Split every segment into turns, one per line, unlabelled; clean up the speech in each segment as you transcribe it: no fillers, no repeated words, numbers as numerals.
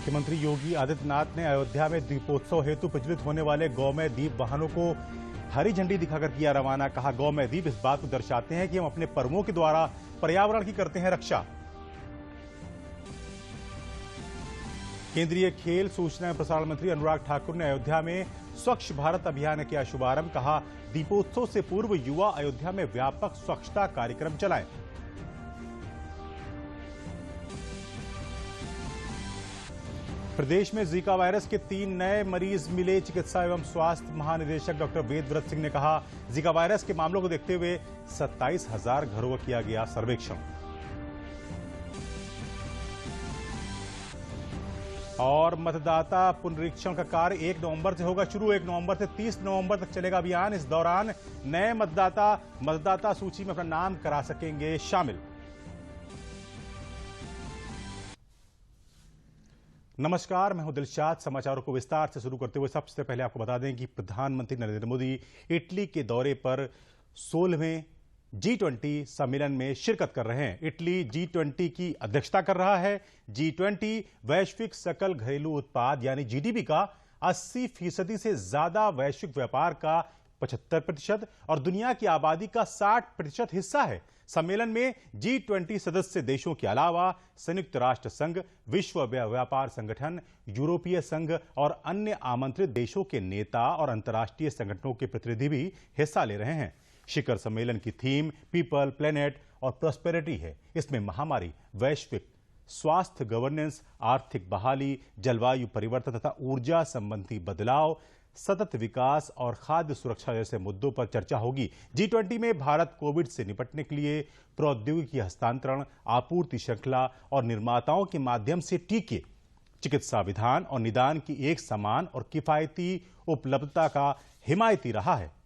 मुख्यमंत्री योगी आदित्यनाथ ने अयोध्या में दीपोत्सव हेतु प्रज्वलित होने वाले गौमय दीप वाहनों को हरी झंडी दिखाकर किया रवाना। कहा, गौमय दीप इस बात को दर्शाते हैं कि हम अपने पर्वों के द्वारा पर्यावरण की करते हैं रक्षा। केंद्रीय खेल, सूचना एवं प्रसारण मंत्री अनुराग ठाकुर ने अयोध्या में स्वच्छ भारत अभियान किया शुभारंभ। कहा, दीपोत्सव से पूर्व युवा अयोध्या में व्यापक स्वच्छता कार्यक्रम चलाएं। प्रदेश में जीका वायरस के 3 नए मरीज मिले। चिकित्सा एवं स्वास्थ्य महानिदेशक डॉक्टर वेदव्रत सिंह ने कहा, जीका वायरस के मामलों को देखते हुए 27,000 घरों का किया गया सर्वेक्षण। और मतदाता पुनरीक्षण का कार्य 1 नवंबर से होगा शुरू। 1 नवंबर से 30 नवंबर तक चलेगा अभियान। इस दौरान नए मतदाता सूची में अपना नाम करा सकेंगे शामिल। नमस्कार, मैं हूं दिलशाद। समाचारों को विस्तार से शुरू करते हुए सबसे पहले आपको बता दें कि प्रधानमंत्री नरेंद्र मोदी इटली के दौरे पर 16वें G20 सम्मेलन में शिरकत कर रहे हैं। इटली G20 की अध्यक्षता कर रहा है। G20 वैश्विक सकल घरेलू उत्पाद यानी जीडीपी का 80% से ज्यादा, वैश्विक व्यापार का 75% और दुनिया की आबादी का 60% हिस्सा है। सम्मेलन में G20 सदस्य देशों के अलावा संयुक्त राष्ट्र संघ, विश्व व्यापार संगठन, यूरोपीय संघ और अन्य आमंत्रित देशों के नेता और अंतर्राष्ट्रीय संगठनों के प्रतिनिधि भी हिस्सा ले रहे हैं। शिखर सम्मेलन की थीम पीपल, प्लेनेट और प्रॉस्पेरिटी है। इसमें महामारी, वैश्विक स्वास्थ्य, गवर्नेंस, आर्थिक बहाली, जलवायु परिवर्तन तथा ऊर्जा संबंधी बदलाव, सतत विकास और खाद्य सुरक्षा जैसे मुद्दों पर चर्चा होगी। G20 में भारत कोविड से निपटने के लिए प्रौद्योगिकी हस्तांतरण, आपूर्ति श्रृंखला और निर्माताओं के माध्यम से टीके, चिकित्सा विधान और निदान की एक समान और किफायती उपलब्धता का हिमायती रहा है।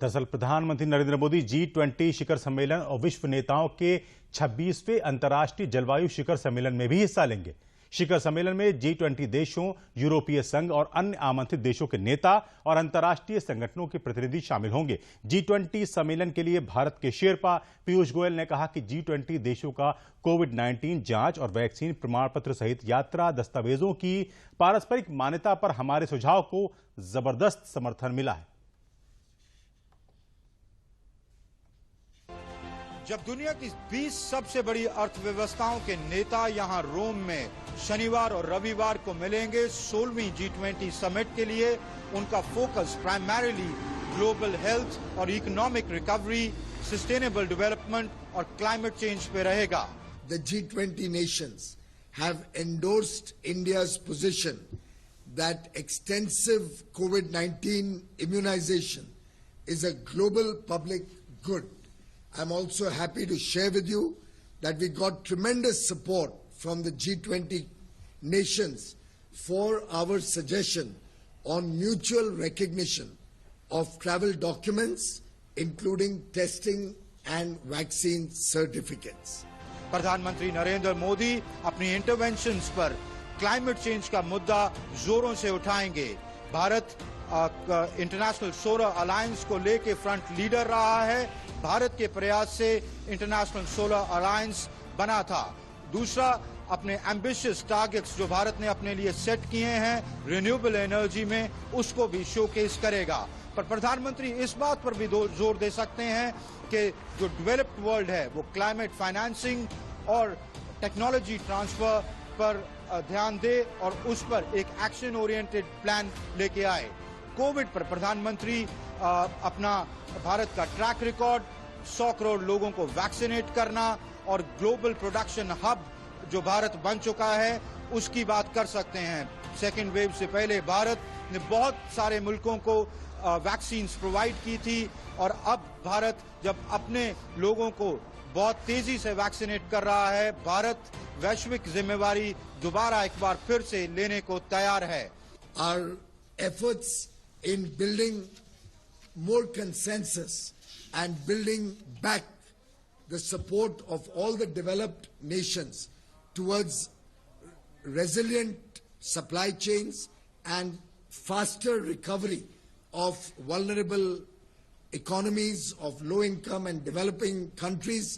दरअसल प्रधानमंत्री नरेंद्र मोदी G20 शिखर सम्मेलन और विश्व नेताओं के 26वें अंतर्राष्ट्रीय जलवायु शिखर सम्मेलन में भी हिस्सा लेंगे। शिखर सम्मेलन में G20 देशों, यूरोपीय संघ और अन्य आमंत्रित देशों के नेता और अंतर्राष्ट्रीय संगठनों के प्रतिनिधि शामिल होंगे। G20 सम्मेलन के लिए भारत के शेरपा पीयूष गोयल ने कहा कि G20 देशों का कोविड-19 जांच और वैक्सीन प्रमाण पत्र सहित यात्रा दस्तावेजों की पारस्परिक मान्यता पर हमारे सुझाव को जबरदस्त समर्थन मिला है।
जब दुनिया की 20 सबसे बड़ी अर्थव्यवस्थाओं के नेता यहां रोम में शनिवार और रविवार को मिलेंगे 16वीं G20 समिट के लिए, उनका फोकस प्राइमरीली ग्लोबल हेल्थ और इकोनॉमिक रिकवरी, सस्टेनेबल डेवलपमेंट और क्लाइमेट चेंज पे रहेगा।
The G20 nations have endorsed India's position that extensive COVID-19 immunization is a global public good. I'm also happy to share with you that we got tremendous support from the G20 nations for our suggestion on mutual recognition of travel documents, including testing and vaccine certificates.
प्रधानमंत्री नरेंद्र मोदी अपनी interventions पर climate change का मुद्दा जोरों से उठाएंगे। Bharat international solar alliance को लेकर फ्रंट लीडर रहा है। भारत के प्रयास से इंटरनेशनल सोलर अलायंस बना था। दूसरा, अपने एम्बिशियस टारगेट्स जो भारत ने अपने लिए सेट किए हैं रिन्यूएबल एनर्जी में, उसको भी शोकेस करेगा। पर प्रधानमंत्री इस बात पर भी जोर दे सकते हैं कि जो डेवलप्ड वर्ल्ड है वो क्लाइमेट फाइनेंसिंग और टेक्नोलॉजी ट्रांसफर पर ध्यान दे और उस पर एक एक्शन ओरिएंटेड प्लान लेके आए। कोविड पर प्रधानमंत्री अपना भारत का ट्रैक रिकॉर्ड, 100 करोड़ लोगों को वैक्सीनेट करना और ग्लोबल प्रोडक्शन हब जो भारत बन चुका है उसकी बात कर सकते हैं। सेकेंड वेव से पहले भारत ने बहुत सारे मुल्कों को वैक्सीन प्रोवाइड की थी और अब भारत जब अपने लोगों को बहुत तेजी से वैक्सीनेट कर रहा है, भारत वैश्विक जिम्मेवारी दोबारा एक बार फिर से लेने को तैयार है।
Our efforts in building more consensus and building back the support of all the developed nations towards resilient supply chains and faster recovery of vulnerable economies of low-income and developing countries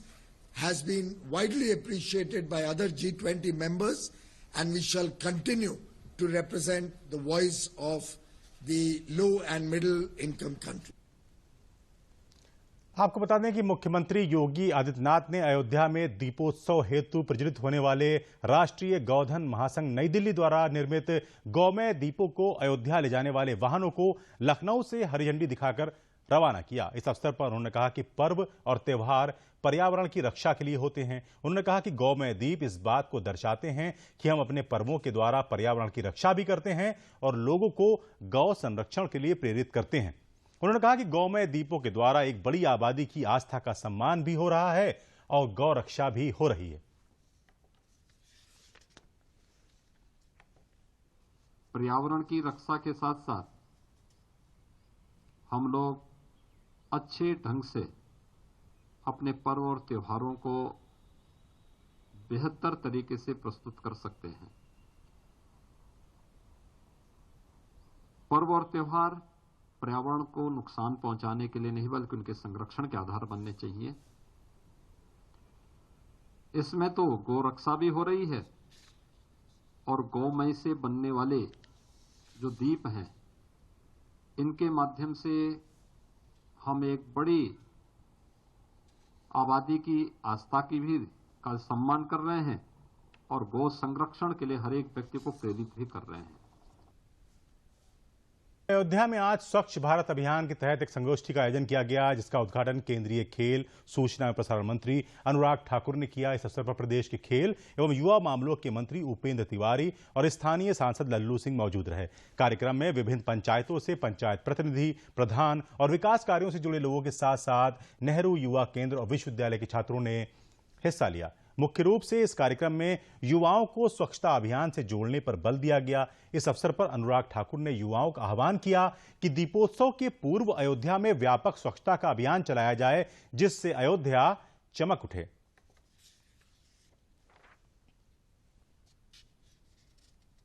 has been widely appreciated by other G20 members, and we shall continue to represent the voice of the low and middle income countries.
आपको बता दें कि मुख्यमंत्री योगी आदित्यनाथ ने अयोध्या में दीपोत्सव हेतु प्रज्वलित होने वाले राष्ट्रीय गौधन महासंघ नई दिल्ली द्वारा निर्मित गौमय दीपों को अयोध्या ले जाने वाले वाहनों को लखनऊ से हरी झंडी दिखाकर रवाना किया। इस अवसर पर उन्होंने कहा कि पर्व और त्योहार पर्यावरण की रक्षा के लिए होते हैं। उन्होंने कहा कि गौमय दीप इस बात को दर्शाते हैं कि हम अपने पर्वों के द्वारा पर्यावरण की रक्षा भी करते हैं और लोगों को गौ संरक्षण के लिए प्रेरित करते हैं। उन्होंने कहा कि गौमय दीपों के द्वारा एक बड़ी आबादी की आस्था का सम्मान भी हो रहा है और गौ रक्षा भी हो रही है।
पर्यावरण की रक्षा के साथ साथ हम लोग अच्छे ढंग से अपने पर्व और त्योहारों को बेहतर तरीके से प्रस्तुत कर सकते हैं। पर्व और त्योहार पर्यावरण को नुकसान पहुंचाने के लिए नहीं बल्कि उनके संरक्षण के आधार बनने चाहिए। इसमें तो गौ रक्षा भी हो रही है और गौमय से बनने वाले जो दीप हैं इनके माध्यम से हम एक बड़ी आबादी की आस्था की भी का सम्मान कर रहे हैं और गौ संरक्षण के लिए हर एक व्यक्ति को प्रेरित भी कर रहे हैं।
अयोध्या में आज स्वच्छ भारत अभियान के तहत एक संगोष्ठी का आयोजन किया गया, जिसका उद्घाटन केंद्रीय खेल, सूचना एवं प्रसारण मंत्री अनुराग ठाकुर ने किया। इस अवसर पर प्रदेश के खेल एवं युवा मामलों के मंत्री उपेंद्र तिवारी और स्थानीय सांसद लल्लू सिंह मौजूद रहे। कार्यक्रम में विभिन्न पंचायतों से पंचायत प्रतिनिधि, प्रधान और विकास कार्यों से जुड़े लोगों के साथ साथ नेहरू युवा केंद्र और विश्वविद्यालय के छात्रों ने हिस्सा लिया। मुख्य रूप से इस कार्यक्रम में युवाओं को स्वच्छता अभियान से जोड़ने पर बल दिया गया। इस अवसर पर अनुराग ठाकुर ने युवाओं का आह्वान किया कि दीपोत्सव के पूर्व अयोध्या में व्यापक स्वच्छता का अभियान चलाया जाए, जिससे अयोध्या चमक उठे।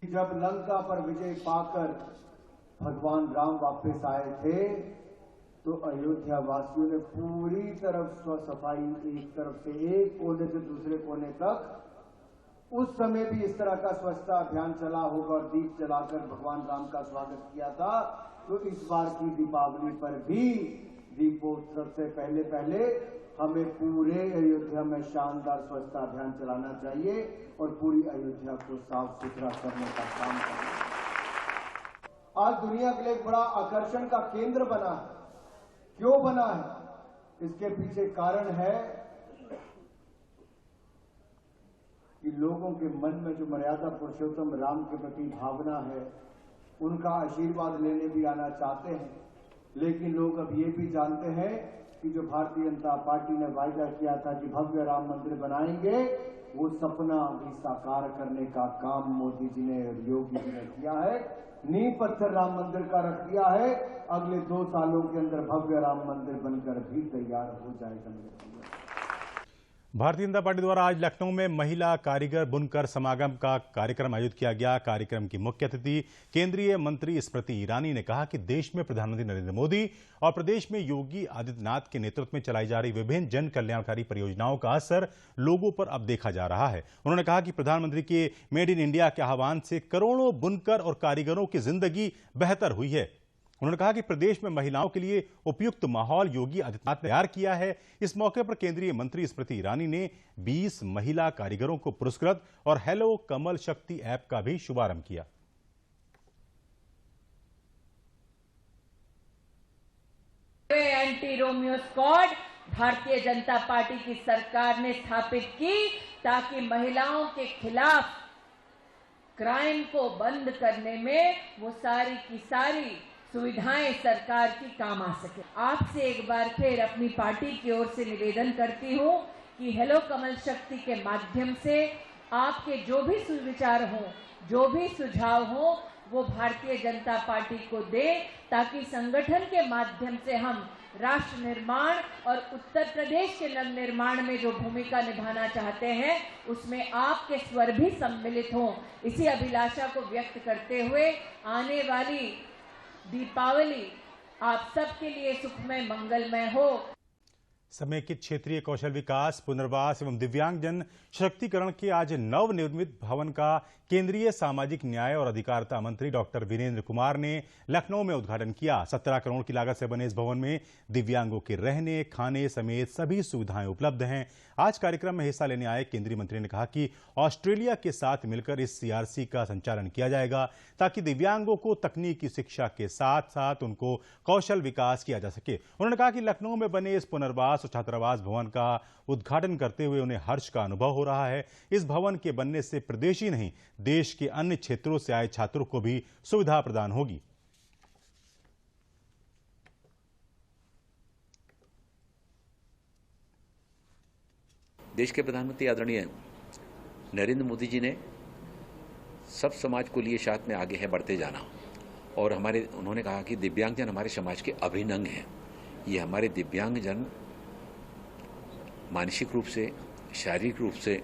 जब लंका पर विजय पाकर भगवान राम वापस आए थे तो अयोध्या वासियों ने पूरी तरफ सफाई, एक तरफ से एक कोने से दूसरे कोने तक, उस समय भी इस तरह का स्वच्छता अभियान चला होगा और दीप जलाकर भगवान राम का स्वागत किया था। तो इस बार की दीपावली पर भी दीपोत्सव से पहले हमें पूरे अयोध्या में शानदार स्वच्छता अभियान चलाना चाहिए और पूरी अयोध्या को साफ सुथरा करने का काम करना। आज दुनिया के लिए एक बड़ा आकर्षण का केंद्र बना है। क्यों बना है? इसके पीछे कारण है कि लोगों के मन में जो मर्यादा पुरुषोत्तम राम के प्रति भावना है, उनका आशीर्वाद लेने भी आना चाहते हैं। लेकिन लोग अब ये भी जानते हैं कि जो भारतीय जनता पार्टी ने वायदा किया था कि भव्य राम मंदिर बनाएंगे, वो सपना भी साकार करने का काम मोदी जी ने और योगी जी ने किया है। नींव पत्थर राम मंदिर का रख दिया है। अगले 2 सालों के अंदर भव्य राम मंदिर बनकर भी तैयार हो जाएगा।
भारतीय जनता पार्टी द्वारा आज लखनऊ में महिला कारीगर बुनकर समागम का कार्यक्रम आयोजित किया गया। कार्यक्रम की मुख्य अतिथि केंद्रीय मंत्री स्मृति ईरानी ने कहा कि देश में प्रधानमंत्री नरेंद्र मोदी और प्रदेश में योगी आदित्यनाथ के नेतृत्व में चलाई जा रही विभिन्न जन कल्याणकारी परियोजनाओं का असर लोगों पर अब देखा जा रहा है। उन्होंने कहा कि प्रधानमंत्री के मेड इन इंडिया के आह्वान से करोड़ों बुनकर और कारीगरों की जिंदगी बेहतर हुई है। उन्होंने कहा कि प्रदेश में महिलाओं के लिए उपयुक्त माहौल योगी आदित्यनाथ ने तैयार किया है। इस मौके पर केंद्रीय मंत्री स्मृति ईरानी ने 20 महिला कारीगरों को पुरस्कृत और हेलो कमल शक्ति ऐप का भी शुभारंभ किया।
Anti Romeo squad Bharatiya Janata party की सरकार ने स्थापित की ताकि महिलाओं के खिलाफ क्राइम को बंद करने में वो सारी की सारी सुविधाएं सरकार की काम आ सके। आपसे एक बार फिर अपनी पार्टी की ओर से निवेदन करती हूं कि हेलो कमल शक्ति के माध्यम से आपके जो भी सुविचार हों, जो भी सुझाव हों, वो भारतीय जनता पार्टी को दे, ताकि संगठन के माध्यम से हम राष्ट्र निर्माण और उत्तर प्रदेश के नवनिर्माण में जो भूमिका निभाना चाहते हैं उसमें आपके स्वर भी सम्मिलित हों। इसी अभिलाषा को व्यक्त करते हुए आने वाली दीपावली आप सबके लिए सुखमय मंगलमय हो।
समेकित क्षेत्रीय कौशल विकास, पुनर्वास एवं दिव्यांगजन सशक्तिकरण के आज नवनिर्मित भवन का केंद्रीय सामाजिक न्याय और अधिकारिता मंत्री डॉक्टर वीरेंद्र कुमार ने लखनऊ में उद्घाटन किया। 17 करोड़ की लागत से बने इस भवन में दिव्यांगों के रहने, खाने समेत सभी सुविधाएं उपलब्ध हैं। आज कार्यक्रम में हिस्सा लेने आए केंद्रीय मंत्री ने कहा कि ऑस्ट्रेलिया के साथ मिलकर इस सीआरसी का संचालन किया जाएगा, ताकि दिव्यांगों को तकनीकी शिक्षा के साथ साथ उनको कौशल विकास किया जा सके। उन्होंने कहा कि लखनऊ में बने इस पुनर्वास और छात्रावास भवन का उद्घाटन करते हुए उन्हें हर्ष का अनुभव हो रहा है। इस भवन के बनने से प्रदेश ही नहीं, देश के अन्य क्षेत्रों से आए छात्रों को भी सुविधा प्रदान होगी।
देश के प्रधानमंत्री आदरणीय नरेंद्र मोदी जी ने सब समाज को लिए साथ में आगे है बढ़ते जाना, और उन्होंने कहा कि दिव्यांगजन हमारे समाज के अभिन्न अंग हैं। ये हमारे दिव्यांगजन मानसिक रूप से, शारीरिक रूप से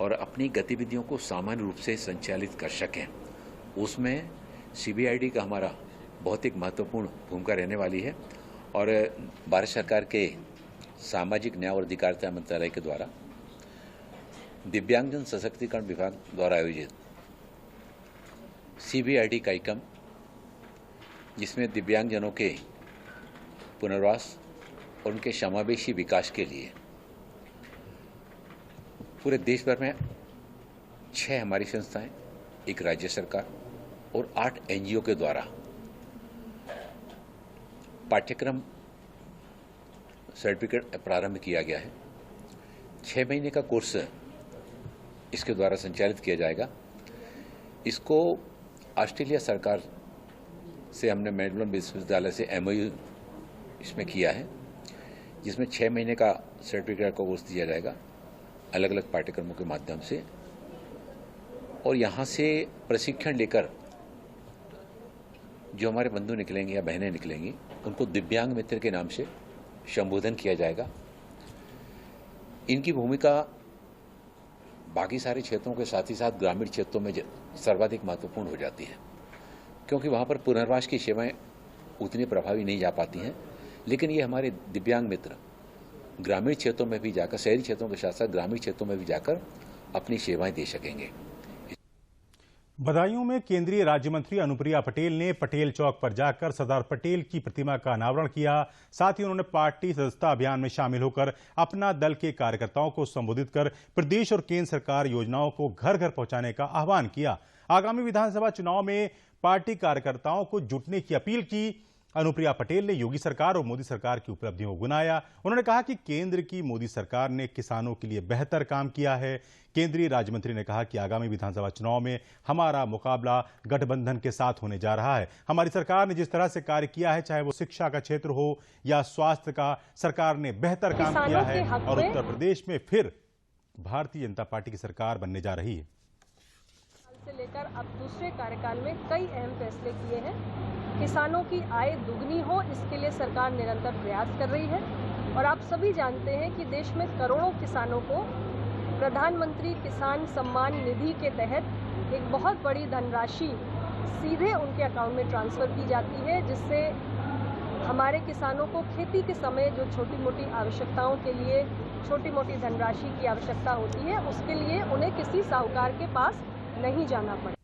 और अपनी गतिविधियों को सामान्य रूप से संचालित कर सकें, उसमें सीबीआईडी का हमारा बहुत एक महत्वपूर्ण भूमिका रहने वाली है। और भारत सरकार के सामाजिक न्याय और अधिकारिता मंत्रालय के द्वारा दिव्यांगजन सशक्तिकरण विभाग द्वारा आयोजित सीबीआईडी कार्यक्रम, जिसमें दिव्यांगजनों के पुनर्वास और उनके समावेशी विकास के लिए पूरे देश भर में 6 हमारी संस्थाएं, 1 राज्य सरकार और 8 एनजीओ के द्वारा पाठ्यक्रम सर्टिफिकेट प्रारंभ किया गया है। 6 महीने का कोर्स इसके द्वारा संचालित किया जाएगा। इसको ऑस्ट्रेलिया सरकार से हमने मेलबर्न विश्वविद्यालय से एमओयू इसमें किया है, जिसमें 6 महीने का सर्टिफिकेट का कोर्स दिया जाएगा अलग अलग पाठ्यक्रमों के माध्यम से। और यहाँ से प्रशिक्षण लेकर जो हमारे बंधु निकलेंगे या बहनें निकलेंगी, उनको दिव्यांग मित्र के नाम से संबोधन किया जाएगा। इनकी भूमिका बाकी सारे क्षेत्रों के साथ ही साथ ग्रामीण क्षेत्रों में सर्वाधिक महत्वपूर्ण हो जाती है, क्योंकि वहाँ पर पुनर्वास की सेवाएं उतनी प्रभावी नहीं जा पाती हैं। लेकिन ये हमारे दिव्यांग मित्र ग्रामीण क्षेत्रों में भी जाकर, शहरी क्षेत्रों के साथ साथ ग्रामीण क्षेत्रों में भी जाकर अपनी सेवाएं दे सकेंगे।
बदायूं में केंद्रीय राज्य मंत्री अनुप्रिया पटेल ने पटेल चौक पर जाकर सरदार पटेल की प्रतिमा का अनावरण किया। साथ ही उन्होंने पार्टी सदस्यता अभियान में शामिल होकर अपना दल के कार्यकर्ताओं को संबोधित कर प्रदेश और केंद्र सरकार योजनाओं को घर घर पहुंचाने का आह्वान किया। आगामी विधानसभा चुनाव में पार्टी कार्यकर्ताओं को जुटने की अपील की। अनुप्रिया पटेल ने योगी सरकार और मोदी सरकार की उपलब्धियों को गिनाया। उन्होंने कहा कि केंद्र की मोदी सरकार ने किसानों के लिए बेहतर काम किया है। केंद्रीय राज्य मंत्री ने कहा कि आगामी विधानसभा चुनाव में हमारा मुकाबला गठबंधन के साथ होने जा रहा है। हमारी सरकार ने जिस तरह से कार्य किया है, चाहे वो शिक्षा का क्षेत्र हो या स्वास्थ्य का, सरकार ने बेहतर काम किया है और उत्तर प्रदेश में फिर भारतीय जनता पार्टी की सरकार बनने जा रही है।
से लेकर अब दूसरे कार्यकाल में कई अहम फैसले किए हैं। किसानों की आय दुगनी हो, इसके लिए सरकार निरंतर प्रयास कर रही है। और आप सभी जानते हैं कि देश में करोड़ों किसानों को प्रधानमंत्री किसान सम्मान निधि के तहत एक बहुत बड़ी धनराशि सीधे उनके अकाउंट में ट्रांसफर की जाती है, जिससे हमारे किसानों को खेती के समय जो छोटी मोटी आवश्यकताओं के लिए छोटी मोटी धनराशि की आवश्यकता होती है, उसके लिए उन्हें किसी साहूकार के पास नहीं जाना पड़े।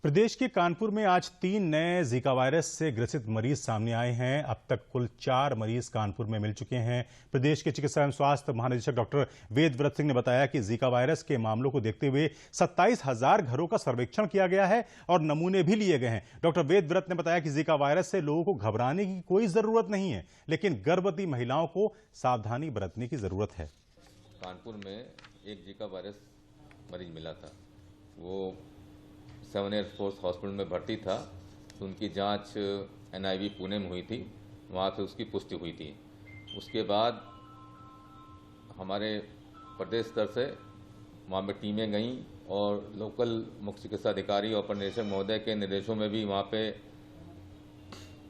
प्रदेश के कानपुर में आज 3 नए जीका वायरस से ग्रसित मरीज सामने आए हैं। अब तक कुल 4 मरीज कानपुर में मिल चुके हैं। प्रदेश के चिकित्सा एवं स्वास्थ्य महानिदेशक डॉक्टर वेदव्रत सिंह ने बताया कि जीका वायरस के मामलों को देखते हुए 27,000 घरों का सर्वेक्षण किया गया है और नमूने भी लिए गए हैं। डॉक्टर वेदव्रत ने बताया कि जीका वायरस से लोगों को घबराने की कोई जरूरत नहीं है, लेकिन गर्भवती महिलाओं को सावधानी बरतने की जरूरत है।
कानपुर में एक जीका वायरस मरीज मिला था। वो 7 एयरफोर्स हॉस्पिटल में भर्ती था, तो उनकी जांच NIV पुणे में हुई थी, वहाँ से उसकी पुष्टि हुई थी। उसके बाद हमारे प्रदेश स्तर से वहाँ पे टीमें गईं और लोकल मुख्य चिकित्सा अधिकारी और परिनिदेशक महोदय के निर्देशों में भी वहाँ पे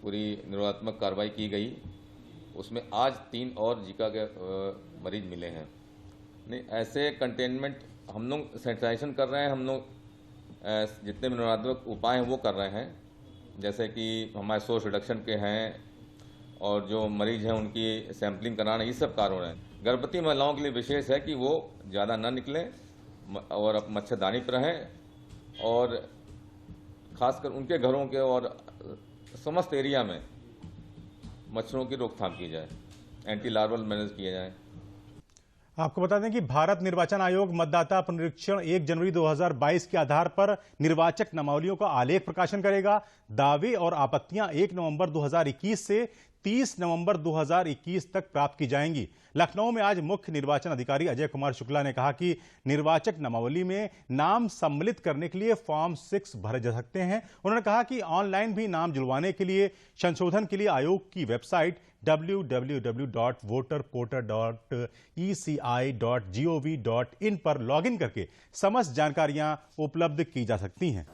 पूरी निरोधात्मक कार्रवाई की गई। उसमें आज 3 और जीका के मरीज मिले हैं। नहीं, ऐसे कंटेनमेंट हम लोग सैनिटाइजेशन कर रहे हैं, हम लोग जितने भी निरोधात्मक उपाय हैं वो कर रहे हैं, जैसे कि हमारे सोर्स रिडक्शन के हैं और जो मरीज हैं उनकी सैंपलिंग कराना, ये सब कार्य हो रहे हैं। गर्भवती महिलाओं के लिए विशेष है कि वो ज़्यादा न निकलें और मच्छरदानी पर रहें और खासकर उनके घरों के और समस्त एरिया में मच्छरों की रोकथाम की जाए, एंटी लार्वल मेजर्स किए जाएं।
आपको बता दें कि भारत निर्वाचन आयोग मतदाता पुनरीक्षण 1 जनवरी 2022 के आधार पर निर्वाचक नामावलियों का आलेख प्रकाशन करेगा। दावे और आपत्तियां 1 नवंबर 2021 से 30 नवंबर 2021 तक प्राप्त की जाएंगी। लखनऊ में आज मुख्य निर्वाचन अधिकारी अजय कुमार शुक्ला ने कहा कि निर्वाचक नामावली में नाम सम्मिलित करने के लिए फॉर्म 6 भरे जा सकते हैं। उन्होंने कहा कि ऑनलाइन भी नाम जुड़वाने के लिए संशोधन के लिए आयोग की वेबसाइट www.voterportal.eci.gov.in पर लॉगिन करके समस्त जानकारियां उपलब्ध की जा सकती हैं।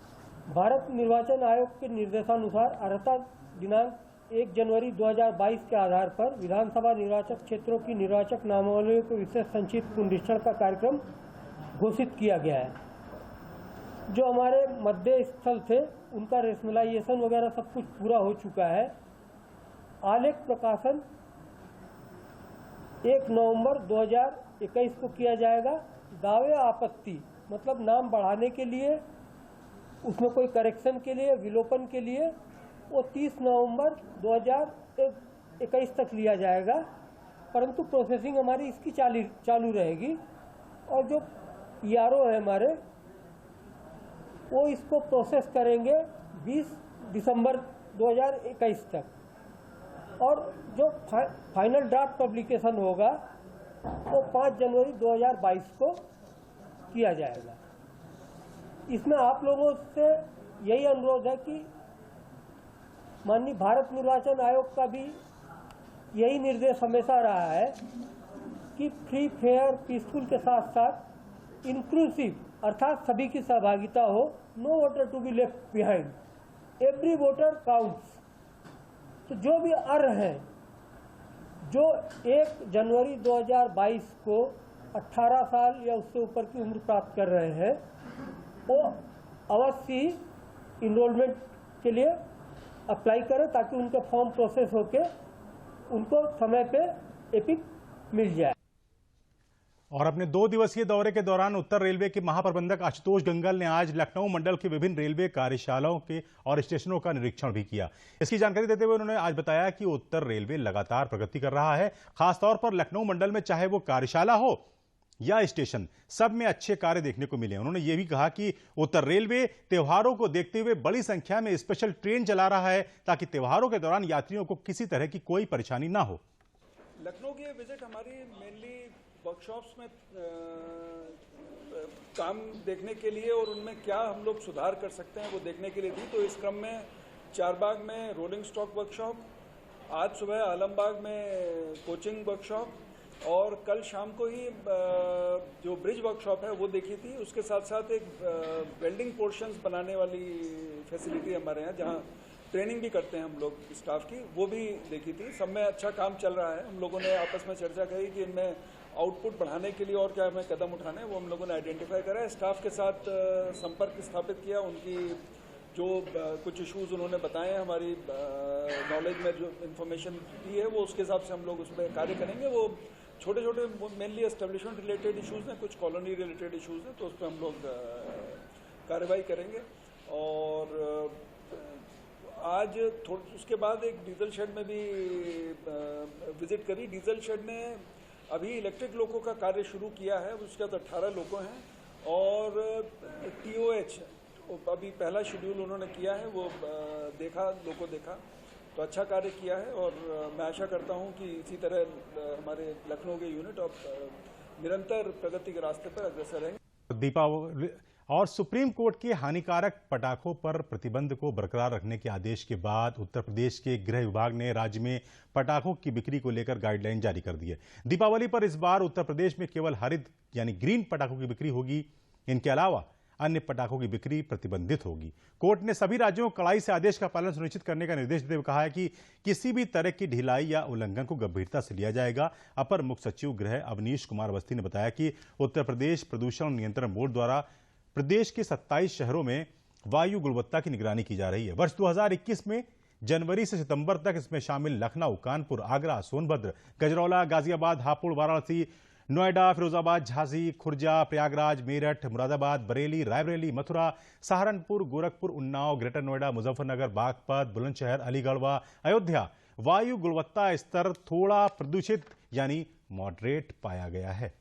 भारत निर्वाचन आयोग के निर्देशानुसार अर्हता दिनांक 1 जनवरी 2022 के आधार पर विधानसभा निर्वाचक क्षेत्रों की निर्वाचक नामावलियों के विशेष संक्षिप्त पुनरीक्षण का कार्यक्रम घोषित किया गया है। जो हमारे मध्य स्थल थे उनका रेशनलाइजेशन वगैरह सब कुछ पूरा हो चुका है। आलेख प्रकाशन 1 नवंबर 2021 को किया जाएगा। दावे आपत्ति मतलब नाम बढ़ाने के लिए, उसमें कोई करेक्शन के लिए, विलोपन के लिए वो 30 नवंबर 2021 तक लिया जाएगा, परंतु प्रोसेसिंग हमारी इसकी चालू रहेगी। और जो ERO है हमारे, वो इसको प्रोसेस करेंगे 20 दिसंबर 2021 तक। और जो फाइनल ड्राफ्ट पब्लिकेशन होगा वो 5 जनवरी 2022 को किया जाएगा। इसमें आप लोगों से यही अनुरोध है कि माननीय भारत निर्वाचन आयोग का भी यही निर्देश हमेशा रहा है कि फ्री, फेयर, पीसफुल के साथ साथ इंक्लूसिव अर्थात सभी की सहभागिता हो। No voter to be left behind, every voter counts. तो जो भी अर्ह हैं, जो 1 जनवरी 2022 को 18 साल या उससे ऊपर की उम्र प्राप्त कर रहे हैं, वो अवश्य ही इनरोलमेंट के लिए अप्लाई करें ताकि उनके फॉर्म प्रोसेस होके उनको समय पे एपिक मिल जाए।
और अपने 2 दिवसीय दौरे के दौरान उत्तर रेलवे के महाप्रबंधक आशुतोष गंगल ने आज लखनऊ मंडल के विभिन्न रेलवे कार्यशालाओं के और स्टेशनों का निरीक्षण भी किया। इसकी जानकारी देते हुए उन्होंने आज बताया कि उत्तर रेलवे लगातार प्रगति कर रहा है। खासतौर पर लखनऊ मंडल में चाहे वो कार्यशाला हो या स्टेशन, सब में अच्छे कार्य देखने को मिले। उन्होंने ये भी कहा कि उत्तर रेलवे त्योहारों को देखते हुए बड़ी संख्या में स्पेशल ट्रेन चला रहा है ताकि त्योहारों के दौरान यात्रियों को किसी तरह की कोई परेशानी ना हो।
लखनऊ की विजिट हमारी मेनली वर्कशॉप्स में काम देखने के लिए और उनमें क्या हम लोग सुधार कर सकते हैं वो देखने के लिए थी। तो इस क्रम में चारबाग में रोलिंग स्टॉक वर्कशॉप, आज सुबह आलमबाग में कोचिंग वर्कशॉप और कल शाम को ही जो ब्रिज वर्कशॉप है वो देखी थी। उसके साथ साथ एक वेल्डिंग पोर्शंस बनाने वाली फैसिलिटी हमारे यहाँ जहाँ ट्रेनिंग भी करते हैं हम लोग स्टाफ की, वो भी देखी थी। सब में अच्छा काम चल रहा है। हम लोगों ने आपस में चर्चा करी कि इनमें आउटपुट बढ़ाने के लिए और क्या हमें कदम उठाने हैं, वो हम लोगों ने आइडेंटिफाई करा है। स्टाफ के साथ संपर्क स्थापित किया, उनकी जो कुछ इश्यूज उन्होंने बताए हमारी नॉलेज में जो इन्फॉर्मेशन दी है वो उसके हिसाब से हम लोग उस पर कार्य करेंगे। वो छोटे छोटे मेनली एस्टेब्लिशमेंट रिलेटेड इश्यूज हैं, कुछ कॉलोनी रिलेटेड इश्यूज हैं, तो उस पर हम लोग कार्रवाई करेंगे। और आज उसके बाद एक डीजल शेड में भी विजिट करी। डीजल शेड ने अभी इलेक्ट्रिक लोको का कार्य शुरू किया है, उसके बाद 18 लोको हैं और TOH अभी पहला शेड्यूल उन्होंने किया है, वो लोको देखा तो अच्छा कार्य किया है। और मैं आशा करता हूं कि इसी तरह हमारे लखनऊ के यूनिट और निरंतर प्रगति के रास्ते पर अग्रसर रहेंगे।
दीपावली और सुप्रीम कोर्ट के हानिकारक पटाखों पर प्रतिबंध को बरकरार रखने के आदेश के बाद उत्तर प्रदेश के गृह विभाग ने राज्य में पटाखों की बिक्री को लेकर गाइडलाइन जारी कर दी है। दीपावली पर इस बार उत्तर प्रदेश में केवल हरित यानी ग्रीन पटाखों की बिक्री होगी। इनके अलावा अन्य पटाखों की बिक्री प्रतिबंधित होगी। कोर्ट ने सभी राज्यों को कड़ाई से आदेश का पालन सुनिश्चित करने का निर्देश देते हुए कहा है कि किसी भी तरह की ढिलाई या उल्लंघन को गंभीरता से लिया जाएगा। अपर मुख्य सचिव गृह अवनीश कुमार अवस्थी ने बताया कि उत्तर प्रदेश प्रदूषण नियंत्रण बोर्ड द्वारा प्रदेश के 27 शहरों में वायु गुणवत्ता की निगरानी की जा रही है। वर्ष 2021 में जनवरी से सितंबर तक इसमें शामिल लखनऊ, कानपुर, आगरा, सोनभद्र, गजरौला, गाजियाबाद, हापुड़, वाराणसी, नोएडा, फिरोजाबाद, झांसी, खुर्जा, प्रयागराज, मेरठ, मुरादाबाद, बरेली, रायबरेली, मथुरा, सहारनपुर, गोरखपुर, उन्नाव, ग्रेटर नोएडा, मुजफ्फरनगर, बागपत, बुलंदशहर, अलीगढ़ व अयोध्या वायु गुणवत्ता स्तर थोड़ा प्रदूषित यानी मॉडरेट पाया गया है।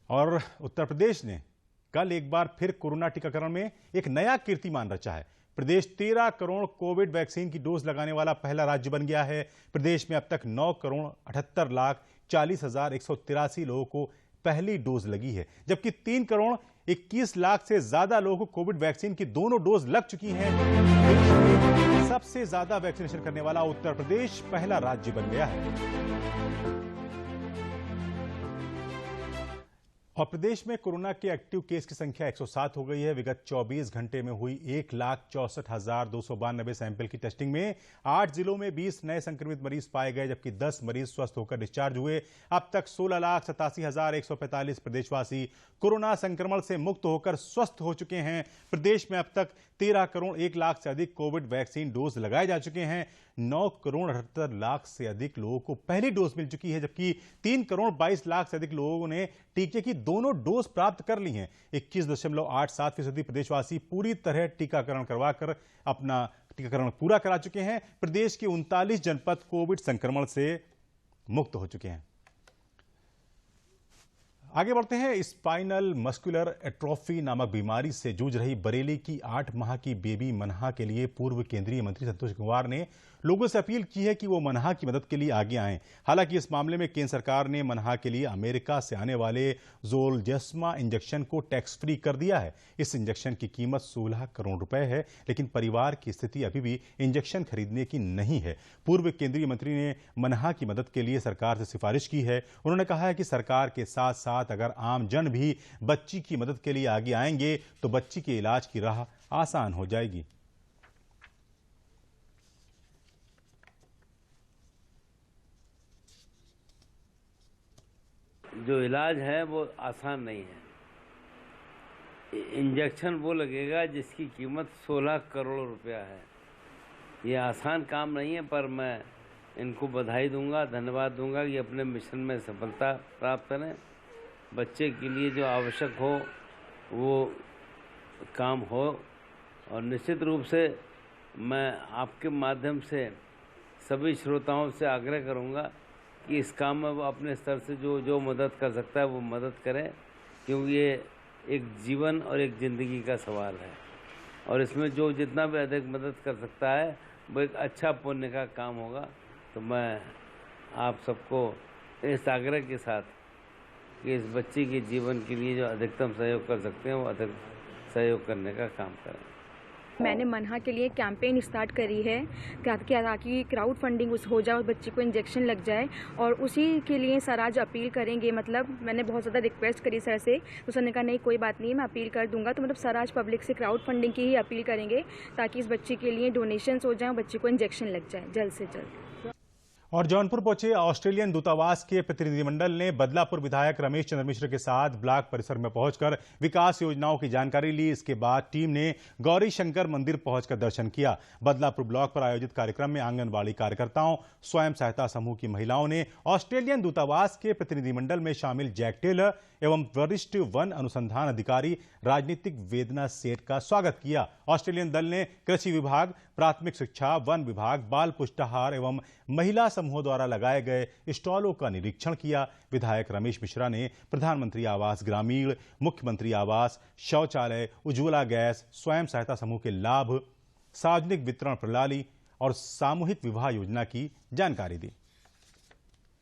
और उत्तर प्रदेश ने कल एक बार फिर कोरोना टीकाकरण में एक नया कीर्तिमान रचा है। प्रदेश 13 करोड़ कोविड वैक्सीन की डोज लगाने वाला पहला राज्य बन गया है। प्रदेश में अब तक 9 करोड़ 78,40,183 लोगों को पहली डोज लगी है, जबकि 3 करोड़ 21 लाख से ज्यादा लोगों को कोविड वैक्सीन की दोनों डोज लग चुकी हैं। देश में सबसे ज्यादा वैक्सीनेशन करने वाला उत्तर प्रदेश पहला राज्य बन गया है। और प्रदेश में कोरोना के एक्टिव केस की संख्या 107 हो गई है। विगत 24 घंटे में हुई 1,64,292 सैंपल की टेस्टिंग में 8 जिलों में 20 नए संक्रमित मरीज पाए गए, जबकि 10 मरीज स्वस्थ होकर डिस्चार्ज हुए। अब तक 16,87,145 प्रदेशवासी कोरोना संक्रमण से मुक्त होकर स्वस्थ हो चुके हैं। प्रदेश में अब तक 13 करोड़ 1 लाख से अधिक कोविड वैक्सीन डोज लगाए जा चुके हैं। 9 करोड़ 78 लाख से अधिक लोगों को पहली डोज मिल चुकी है, जबकि 3 करोड़ 22 लाख से अधिक लोगों ने टीके की दोनों डोज प्राप्त कर ली हैं। 21.87% प्रदेशवासी पूरी तरह टीकाकरण करवाकर अपना टीकाकरण पूरा करा चुके हैं। प्रदेश के 39 जनपद कोविड संक्रमण से मुक्त हो चुके हैं। आगे बढ़ते हैं। स्पाइनल मस्कुलर एट्रोफी नामक बीमारी से जूझ रही बरेली की 8 माह की बेबी मनहा के लिए पूर्व केंद्रीय मंत्री संतोष गंगवार ने लोगों से अपील की है कि वो मनहा की मदद के लिए आगे आएं। हालांकि इस मामले में केंद्र सरकार ने मनहा के लिए अमेरिका से आने वाले जोलजेस्मा इंजेक्शन को टैक्स फ्री कर दिया है। इस इंजेक्शन की कीमत 16 करोड़ रुपए है, लेकिन परिवार की स्थिति अभी भी इंजेक्शन खरीदने की नहीं है। पूर्व केंद्रीय मंत्री ने मनहा की मदद के लिए सरकार से सिफारिश की है। उन्होंने कहा है कि सरकार के साथ साथ अगर आम जन भी बच्ची की मदद के लिए आगे आएंगे तो बच्ची के इलाज की राह आसान हो जाएगी।
जो इलाज है वो आसान नहीं है। इंजेक्शन वो लगेगा जिसकी कीमत 16 करोड़ रुपया है। ये आसान काम नहीं है, पर मैं इनको बधाई दूंगा, धन्यवाद दूंगा कि अपने मिशन में सफलता प्राप्त करें। बच्चे के लिए जो आवश्यक हो वो काम हो, और निश्चित रूप से मैं आपके माध्यम से सभी श्रोताओं से आग्रह करूंगा कि इस काम में वो अपने स्तर से जो मदद कर सकता है वो मदद करें, क्योंकि ये एक जीवन और एक ज़िंदगी का सवाल है। और इसमें जो जितना भी अधिक मदद कर सकता है वो एक अच्छा पुण्य का काम होगा। तो मैं आप सबको इस आग्रह के साथ कि इस बच्ची के जीवन के लिए जो अधिकतम सहयोग कर सकते हैं वो अधिक सहयोग करने का काम करें।
मैंने मनहा के लिए कैंपेन स्टार्ट करी है ताकि क्राउड फंडिंग हो जाए और बच्ची को इंजेक्शन लग जाए, और उसी के लिए सर आज अपील करेंगे। मतलब मैंने बहुत ज़्यादा रिक्वेस्ट करी सर से, तो सर ने कहा नहीं कोई बात नहीं, मैं अपील कर दूंगा। तो मतलब सर आज पब्लिक से क्राउड फंडिंग की ही अपील करेंगे ताकि इस बच्ची के लिए डोनेशंस हो जाए और बच्ची को इंजेक्शन लग जाए जल्द से जल्द।
और जौनपुर पहुंचे ऑस्ट्रेलियन दूतावास के प्रतिनिधिमंडल ने बदलापुर विधायक रमेश चंद्र मिश्र के साथ ब्लॉक परिसर में पहुंचकर विकास योजनाओं की जानकारी ली। इसके बाद टीम ने गौरी शंकर मंदिर पहुंचकर दर्शन किया। बदलापुर ब्लॉक पर आयोजित कार्यक्रम में आंगनबाड़ी कार्यकर्ताओं, स्वयं सहायता समूह की महिलाओं ने ऑस्ट्रेलियन दूतावास के प्रतिनिधिमंडल में शामिल जैक टेलर एवं वरिष्ठ वन अनुसंधान अधिकारी राजनीतिक वेदना सेठ का स्वागत किया। ऑस्ट्रेलियन दल ने कृषि विभाग, प्राथमिक शिक्षा, वन विभाग, बाल पुष्टाहार एवं महिला समूहों द्वारा लगाए गए स्टॉलों का निरीक्षण किया। विधायक रमेश मिश्रा ने प्रधानमंत्री आवास ग्रामीण, मुख्यमंत्री आवास, शौचालय, उज्ज्वला गैस, स्वयं सहायता समूह के लाभ, सार्वजनिक वितरण प्रणाली और सामूहिक विवाह योजना की जानकारी दी।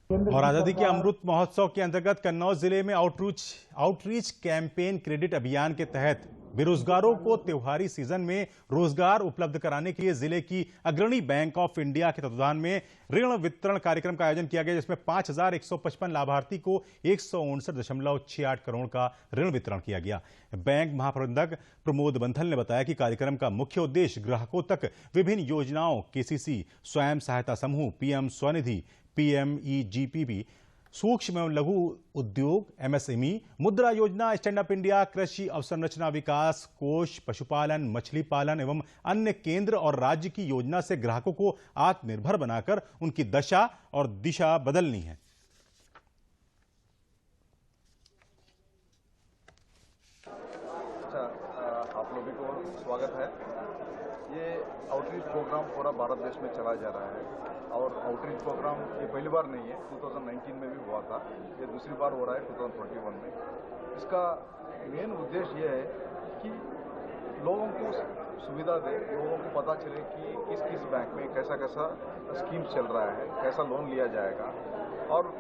और आजादी के अमृत महोत्सव के अंतर्गत कन्नौज जिले में आउटरीच कैंपेन क्रेडिट अभियान के तहत बेरोजगारों को त्योहारी सीजन में रोजगार उपलब्ध कराने के लिए जिले की अग्रणी बैंक ऑफ इंडिया के तत्वाधान में ऋण वितरण कार्यक्रम का आयोजन किया गया, जिसमें 5,155 लाभार्थी को 159.68 करोड़ का ऋण वितरण किया गया। बैंक महाप्रबंधक प्रमोद बंथल ने बताया कि कार्यक्रम का मुख्य उद्देश्य ग्राहकों तक विभिन्न योजनाओं, केसीसी, स्वयं सहायता समूह, पीएम स्वनिधि, पीएमईजीपी, सूक्ष्म एवं लघु उद्योग, एमएसएमई, मुद्रा योजना, स्टैंड अप इंडिया, कृषि अवसंरचना विकास कोष, पशुपालन, मछली पालन एवं अन्य केंद्र और राज्य की योजना से ग्राहकों को आत्मनिर्भर बनाकर उनकी दशा और दिशा बदलनी है।
आप लोगों को स्वागत है। ये आउटरीच प्रोग्राम पूरा भारत देश में चलाया जा रहा है और आउटरीच प्रोग्राम ये पहली बार नहीं है, 2019 में भी हुआ था, ये दूसरी बार हो रहा है 2021 में। इसका मेन उद्देश्य ये है कि लोगों को सुविधा दे, लोगों को पता चले कि किस किस बैंक में कैसा कैसा स्कीम चल रहा है, कैसा लोन लिया जाएगा। और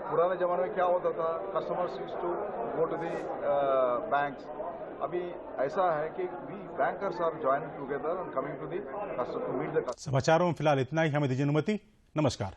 पुराने ज़माने में क्या होता था, customers used to go to the banks. अभी ऐसा है कि we bankers are joining together and coming to the customer to meet the.
समाचारों में फिलहाल इतना ही। हमें दीजिए अनुमति। नमस्कार।